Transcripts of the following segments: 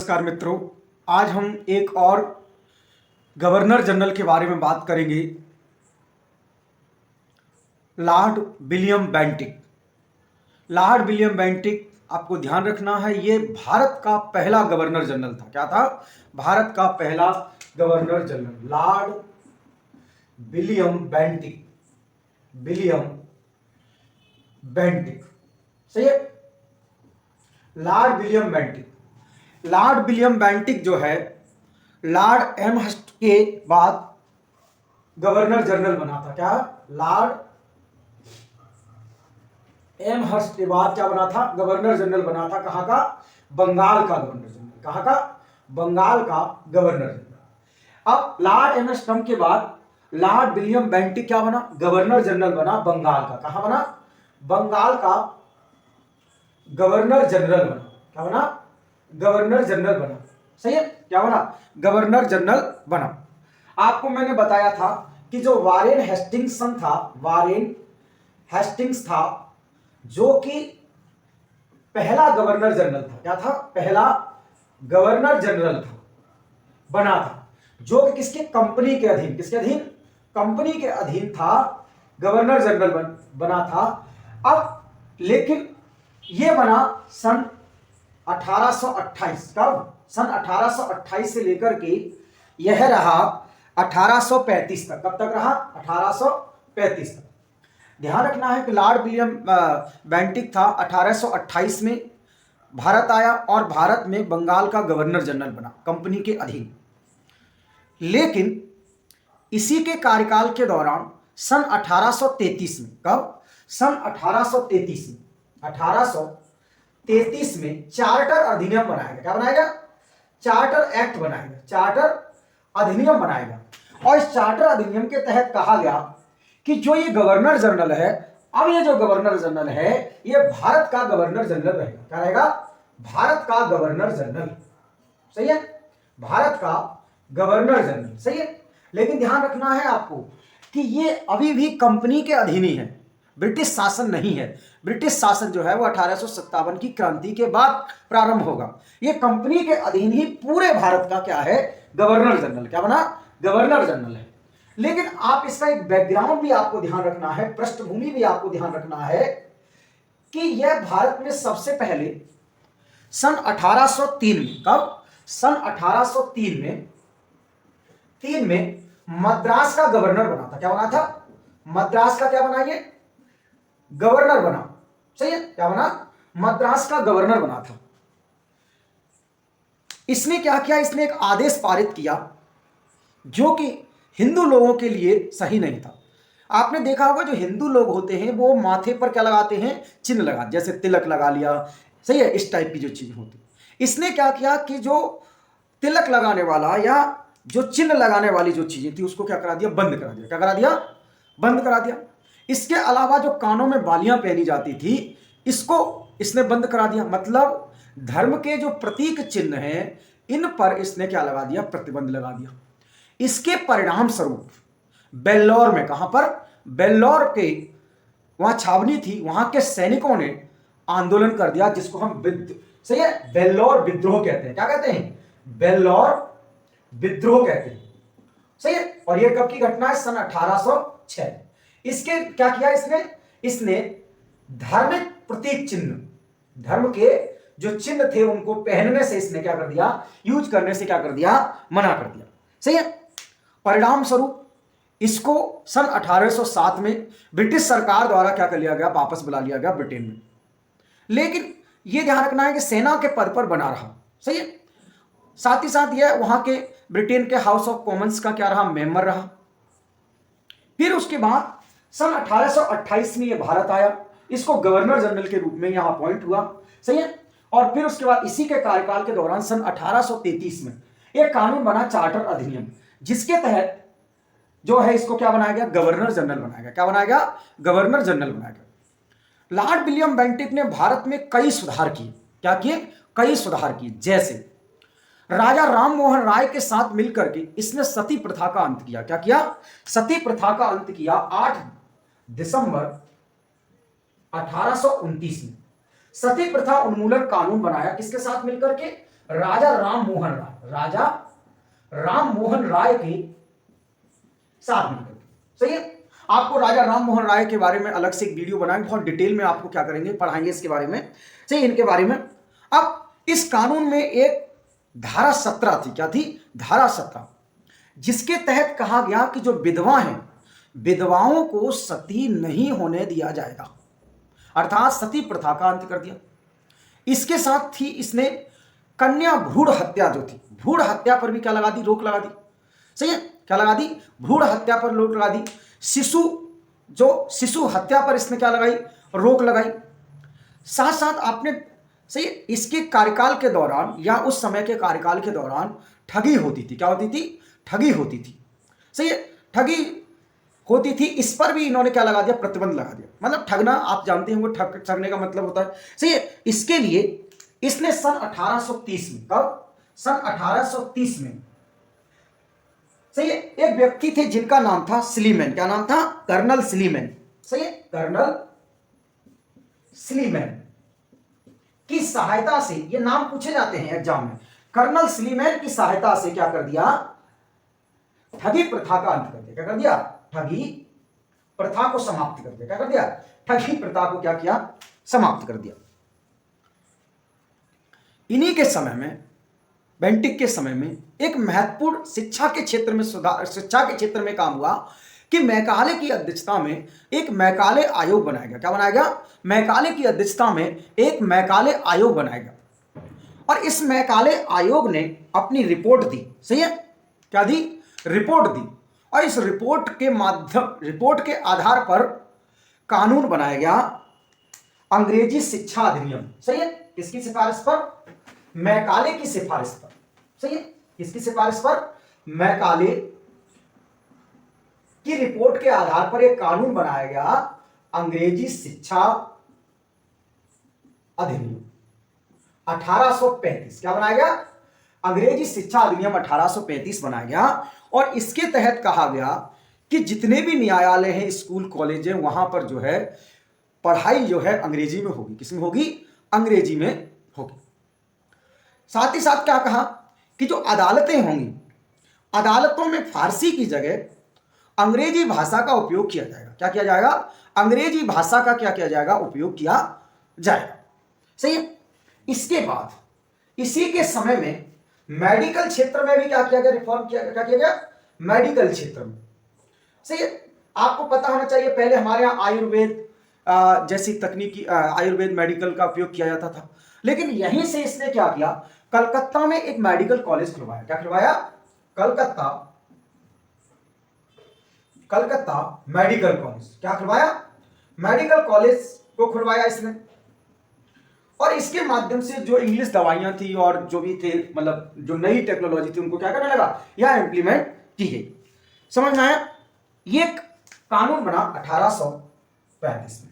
नमस्कार मित्रों, आज हम एक और गवर्नर जनरल के बारे में बात करेंगे। Lord William Bentinck. Lord William Bentinck, आपको ध्यान रखना है, ये भारत का पहला गवर्नर जनरल था। क्या था? भारत का पहला governor general Lord William Bentinck. William Bentinck, सही है। Lord William Bentinck. Lord William Bentinck जो है, लॉर्ड एमहर्स्ट के बाद गवर्नर जनरल बना था। क्या? लॉर्ड एमहर्स्ट के बाद क्या बना था? गवर्नर जनरल बना था। कहां का? बंगाल का गवर्नर जनरल। कहां का? बंगाल का गवर्नर जनरल। अब लॉर्ड एमहर्स्ट के बाद लॉर्ड विलियम बेंटिक क्या बना? गवर्नर जनरल बना बंगाल का। कहां बना? बंगाल का गवर्नर जनरल बना। क्या बना? गवर्नर जनरल बना। सही है। क्या बना? गवर्नर जनरल बना। आपको मैंने बताया था कि जो वारेन हेस्टिंग्सन था, वारेन हेस्टिंग्स था, जो कि पहला गवर्नर जनरल था। क्या था? पहला गवर्नर जनरल था, बना था, जो कि किसके? कंपनी के अधीन। किसके अधीन? कंपनी के अधीन था, गवर्नर जनरल बना था। अब लेकिन यह बना सन 1828। कब? सन 1828 से लेकर के यह रहा 1835 तक। कब तक रहा? 1835 तक। ध्यान रखना है कि लॉर्ड विलियम बेंटिक था, 1828 में भारत आया और भारत में बंगाल का गवर्नर जनरल बना, कंपनी के अधीन। लेकिन इसी के कार्यकाल के दौरान सन 1833 में, कब? सन 1833 में, 1833 में चार्टर अधिनियम बनाएगा। क्या बनाएगा? चार्टर एक्ट बनाएगा, चार्टर अधिनियम बनाएगा। और इस चार्टर अधिनियम के तहत कहा गया कि जो ये गवर्नर जनरल है, अब ये जो गवर्नर जनरल है, ये भारत का गवर्नर जनरल रहेगा। क्या रहेगा? भारत का गवर्नर जनरल। सही है। भारत का गवर्नर जनरल, सही है। लेकिन ध्यान रखना है आपको कि ये अभी भी कंपनी के अधीन ही है, ब्रिटिश शासन नहीं है। ब्रिटिश शासन जो है वो 1857 की क्रांति के बाद प्रारंभ होगा। ये कंपनी के अधीन ही पूरे भारत का क्या है? Governor general. क्या बना? गवर्नर जनरल है। लेकिन आप इसका एक बैकग्राउंड भी आपको ध्यान रखना है, पृष्ठभूमि भी आपको ध्यान रखना है कि यह भारत में सबसे पहले सन 1803 में, कब? सन 1803 में, मद्रास का गवर्नर बना था। क्या बना था? मद्रास का क्या बना? ये गवर्नर बना। सही है। क्या बना? मद्रास का गवर्नर बना था। इसने क्या किया? इसने एक आदेश पारित किया जो कि हिंदू लोगों के लिए सही नहीं था। आपने देखा होगा जो हिंदू लोग होते हैं वो माथे पर क्या लगाते हैं? चिन्ह लगा, जैसे तिलक लगा लिया, सही है, इस टाइप की जो चीज होती। इसने क्या किया कि जो तिलक लगाने वाला या जो चिन्ह लगाने वाली जो चीजें थी उसको क्या करा दिया? बंद करा दिया। क्या करा दिया? बंद करा दिया। इसके अलावा जो कानों में बालियां पहनी जाती थी, इसको इसने बंद करा दिया। मतलब धर्म के जो प्रतीक चिन्ह हैं, इन पर इसने क्या लगा दिया? प्रतिबंध लगा दिया। इसके परिणाम स्वरूप बेल्लौर में, कहां पर? बेल्लौर के वहां छावनी थी, वहां के सैनिकों ने आंदोलन कर दिया, जिसको हम सही है, बेल्लौर विद्रोह कहते हैं। क्या कहते हैं? बेल्लौर विद्रोह कहते हैं। सही है। और यह कब की घटना है? सन 1806। इसके क्या किया इसने धार्मिक प्रतीक चिन्ह, धर्म के जो चिन्ह थे उनको पहनने से इसने क्या कर दिया? यूज करने से क्या कर दिया? मना कर दिया। सही है। परिणाम स्वरूप इसको सन 1807 में ब्रिटिश सरकार द्वारा क्या कर लिया गया? वापस बुला लिया गया ब्रिटेन में। लेकिन यह ध्यान रखना है कि सेना के पद पर बना रहा। सही है। साथ ही साथ यह वहां के ब्रिटेन के हाउस ऑफ कॉमन्स का क्या रहा? मेंबर रहा। फिर उसके बाद सन 1828 में यह भारत आया, इसको गवर्नर जनरल के रूप में यहां अपॉइंट हुआ। सही है। और फिर उसके बाद इसी के कार्यकाल के दौरान सन 1833 में एक कानून बना, चार्टर अधिनियम, जिसके तहत जो है इसको क्या बनाया गया? गवर्नर जनरल बनाया गया। क्या बनाया गया? गवर्नर जनरल बनाया गया। लॉर्ड विलियम बेंटिक ने भारत में कई सुधार किए। क्या किए? कई सुधार किए। जैसे राजा राम मोहन राय के साथ मिलकर के इसने सती प्रथा का अंत किया। क्या किया? सती प्रथा का अंत किया। 8 दिसंबर 1829 में सती प्रथा उन्मूलन कानून बनाया। किसके साथ मिलकर के? राजा राम मोहन राय, राजा राम मोहन राय के साथ मिलकर। सही है। आपको राजा राम मोहन राय के बारे में अलग से एक वीडियो बनाएंगे, बहुत डिटेल में आपको क्या करेंगे, पढ़ाएंगे इसके बारे में। सही, इनके बारे में। अब इस कानून में एक धारा 17 थी, क्या थी? धारा 17, जिसके तहत कहा गया कि जो विधवा हैं, विधवाओं को सती नहीं होने दिया जाएगा, अर्थात सती प्रथा का अंत कर दिया। इसके साथ थी इसने कन्या भ्रूण हत्या जो थी, भ्रूण हत्या पर भी क्या लगा दी? रोक लगा दी। सही है, क्या लगा दी? भ्रूण हत्या पर रोक लगा दी। शिशु हत्या पर इसने क्या लगाई? रोक लगाई। साथ साथ आपने, सही, इसके कार्यकाल के दौरान या उस समय के कार्यकाल के दौरान ठगी होती थी। क्या होती थी? ठगी होती थी। सही है, ठगी होती थी, इस पर भी इन्होंने क्या लगा दिया? प्रतिबंध लगा दिया। मतलब ठगना आप जानते हैं, वो ठगने का मतलब होता है। सही है, इसके लिए इसने सन 1830 में, कब? सन 1830 में, सही है, एक व्यक्ति थे जिनका नाम था स्लीमैन। क्या नाम था? Colonel Sleeman. सही है, कर्नल स्लीमैन की सहायता से, ये नाम पूछे जाते हैं एग्जाम में, कर्नल स्लीमैन की सहायता से क्या कर दिया? ठगी प्रथा का अंत कर दिया। क्या कर दिया? ठगी प्रथा को समाप्त कर दिया। क्या कर दिया? ठगी प्रथा को क्या किया? समाप्त कर दिया। इन्हीं के समय में, बेंटिक के समय में, एक महत्वपूर्ण शिक्षा के क्षेत्र में सुधार, शिक्षा के क्षेत्र में काम हुआ कि मैकाले की अध्यक्षता में एक मैकाले आयोग बनाया गया। क्या बनाया गया? मैकाले की अध्यक्षता में एक मैकाले आयोग बनाया गया। और इस मैकाले आयोग ने अपनी रिपोर्ट दी। सही है, क्या दी? रिपोर्ट दी। और इस रिपोर्ट के आधार पर कानून बनाया गया, अंग्रेजी शिक्षा अधिनियम। सही है, किसकी सिफारिश पर? मैकाले की सिफारिश पर। सही है, किसकी सिफारिश पर? मैकाले की रिपोर्ट के आधार पर एक कानून बनाया गया, अंग्रेजी शिक्षा अधिनियम 1835। क्या बनाया गया? अंग्रेजी शिक्षा अधिनियम 1835 बनाया गया। और इसके तहत कहा गया कि जितने भी न्यायालय हैं, स्कूल, कॉलेज हैं, वहां पर जो है पढ़ाई जो है अंग्रेजी में होगी। किसमें होगी? अंग्रेजी में होगी। साथ ही साथ क्या कहा कि जो अदालतें होंगी, अदालतों में फारसी की जगह अंग्रेजी भाषा का उपयोग किया जाएगा। क्या किया जाएगा? अंग्रेजी भाषा का क्या किया जाएगा? उपयोग किया जाएगा। सही है। इसके बाद इसी के समय में मेडिकल क्षेत्र में भी क्या किया गया? रिफॉर्म किया गया। क्या किया गया? मेडिकल क्षेत्र में। सही है, आपको पता होना चाहिए, पहले हमारे यहाँ आयुर्वेद जैसी तकनीकी, आयुर्वेद मेडिकल का उपयोग किया जाता था। लेकिन यहीं से इसने क्या किया? कलकत्ता में एक मेडिकल कॉलेज खुलवाया। क्या खुलवाया? Calcutta medical college. क्या खुलवाया? मेडिकल कॉलेज को खुलवाया इसने। और इसके माध्यम से जो इंग्लिश दवाइयां थी और जो भी थे, मतलब जो नई टेक्नोलॉजी थी, उनको क्या करने लगा? यह इंप्लीमेंट की गई। समझ में आया? ये कानून बना 1835 में।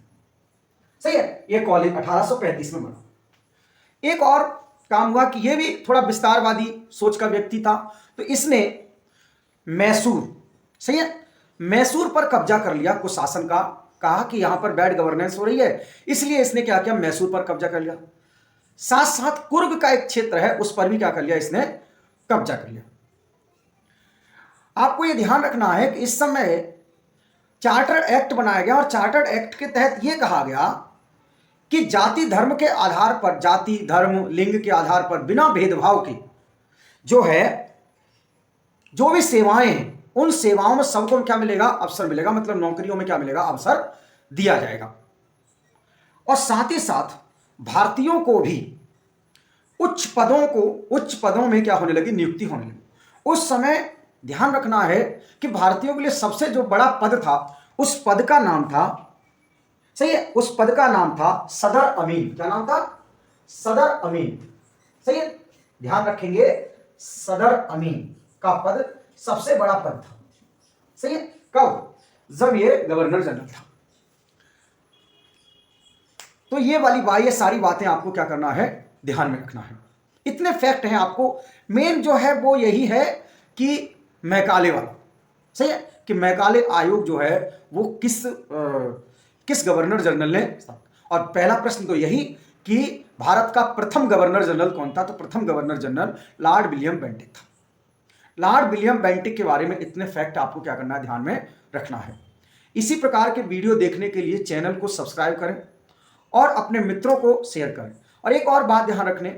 सही है, ये कॉलेज 1835 में बना। एक और काम हुआ कि ये भी थोड़ा विस्तारवादी सोच का व्यक्ति था, तो इसने मैसूर, सही है, मैसूर पर कब्जा कर लिया कुशासन का। कहा कि यहां पर बैड गवर्नेंस हो रही है, इसलिए इसने क्या किया? मैसूर पर कब्जा कर लिया। साथ साथ कुर्ग का एक क्षेत्र है, उस पर भी क्या कर लिया? इसने कब्जा कर लिया। आपको यह ध्यान रखना है कि इस समय चार्टर एक्ट बनाया गया, और चार्टर एक्ट के तहत यह कहा गया कि जाति धर्म के आधार पर, जाति धर्म लिंग के आधार पर बिना भेदभाव के जो है, जो भी सेवाएं हैं, उन सेवाओं में सबको क्या मिलेगा? अवसर मिलेगा। मतलब नौकरियों में क्या मिलेगा? अवसर दिया जाएगा। और साथ ही साथ भारतीयों को भी उच्च पदों में क्या होने लगी? नियुक्ति होने लगी। उस समय ध्यान रखना है कि भारतीयों के लिए सबसे जो बड़ा पद था, उस पद का नाम था, सही है, उस पद का नाम था सदर अमीन। क्या नाम था? सदर अमीन। सही है, ध्यान रखेंगे, सदर अमीन का पद सबसे बड़ा पद था। सही है, कब? जब ये गवर्नर जनरल था। तो ये सारी बातें आपको क्या करना है? ध्यान में रखना है। इतने फैक्ट हैं आपको। मेन जो है वो यही है कि मैकाले वाला, सही है, कि मैकाले आयोग जो है वो किस गवर्नर जनरल ने, और पहला प्रश्न तो यही कि भारत का प्रथम गवर्नर जनरल कौन था? तो प्रथम governor general Lord William Bentinck था। लॉर्ड विलियम बेंटिक के बारे में इतने फैक्ट आपको क्या करना है, ध्यान में रखना है। इसी प्रकार के वीडियो देखने के लिए चैनल को सब्सक्राइब करें और अपने मित्रों को शेयर करें। और एक और बात ध्यान रखने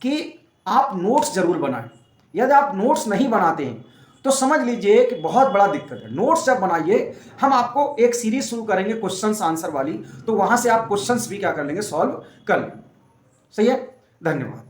कि आप नोट्स जरूर बनाएं। यदि आप नोट्स नहीं बनाते हैं तो समझ लीजिए कि बहुत बड़ा दिक्कत है। नोट्स जब बनाइए, हम आपको एक सीरीज शुरू करेंगे क्वेश्चंस आंसर वाली, तो वहां से आप क्वेश्चंस भी क्या कर लेंगे, सॉल्व कर लेंगे। सही है, धन्यवाद।